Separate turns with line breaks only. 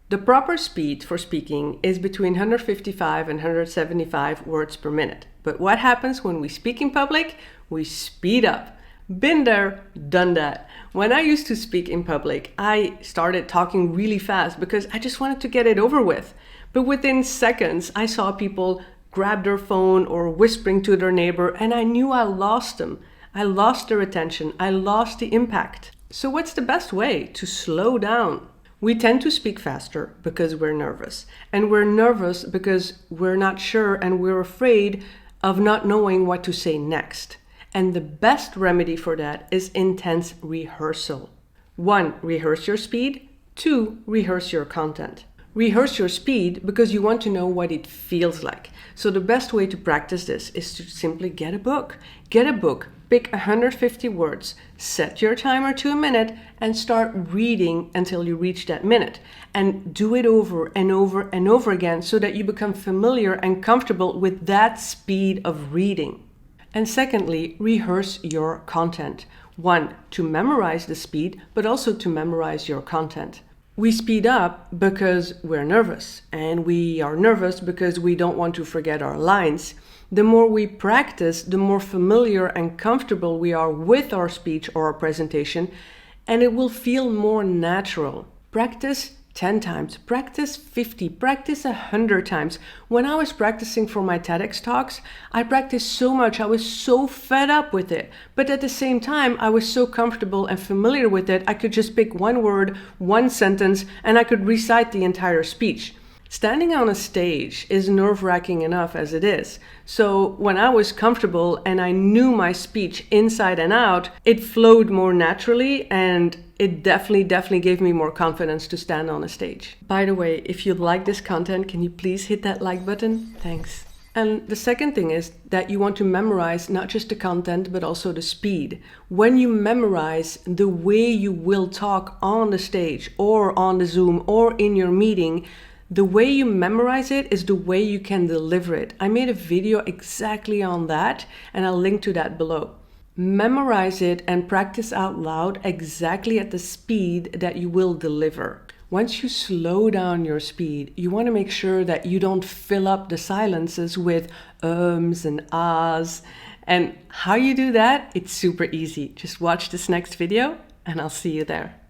The proper speed for speaking is between 155 and 175 words per minute. But what happens when we speak in public? We speed up. Been there, done that. When I used to speak in public, I started talking really fast because I just wanted to get it over with. But within seconds, I saw people grab their phone or whispering to their neighbor, and I knew I lost them. I lost their attention. I lost the impact. So what's the best way to slow down? We tend to speak faster because we're nervous. And we're nervous because we're not sure and we're afraid of not knowing what to say next. And the best remedy for that is intense rehearsal. 1, rehearse your speed. 2, rehearse your content. Rehearse your speed because you want to know what it feels like. So the best way to practice this is to simply get a book. Get a book, pick 150 words, set your timer to a minute, and start reading until you reach that minute. And do it over and over and over again so that you become familiar and comfortable with that speed of reading. And secondly, rehearse your content. 1, to memorize the speed, but also to memorize your content. We speed up because we're nervous, and we are nervous because we don't want to forget our lines. The more we practice, the more familiar and comfortable we are with our speech or our presentation, and it will feel more natural. Practice 10 times, practice 50, practice 100 times. When I was practicing for my TEDx talks, I practiced so much, I was so fed up with it. But at the same time, I was so comfortable and familiar with it, I could just pick one word, one sentence, and I could recite the entire speech. Standing on a stage is nerve-wracking enough as it is. So when I was comfortable and I knew my speech inside and out, it flowed more naturally and it definitely gave me more confidence to stand on a stage. By the way, if you like this content, can you please hit that like button? Thanks. And the second thing is that you want to memorize not just the content, but also the speed. When you memorize the way you will talk on the stage or on the Zoom or in your meeting, the way you memorize it is the way you can deliver it. I made a video exactly on that, and I'll link to that below. Memorize it and practice out loud exactly at the speed that you will deliver. Once you slow down your speed, you want to make sure that you don't fill up the silences with ums and ahs. And how you do that, it's super easy. Just watch this next video and I'll see you there.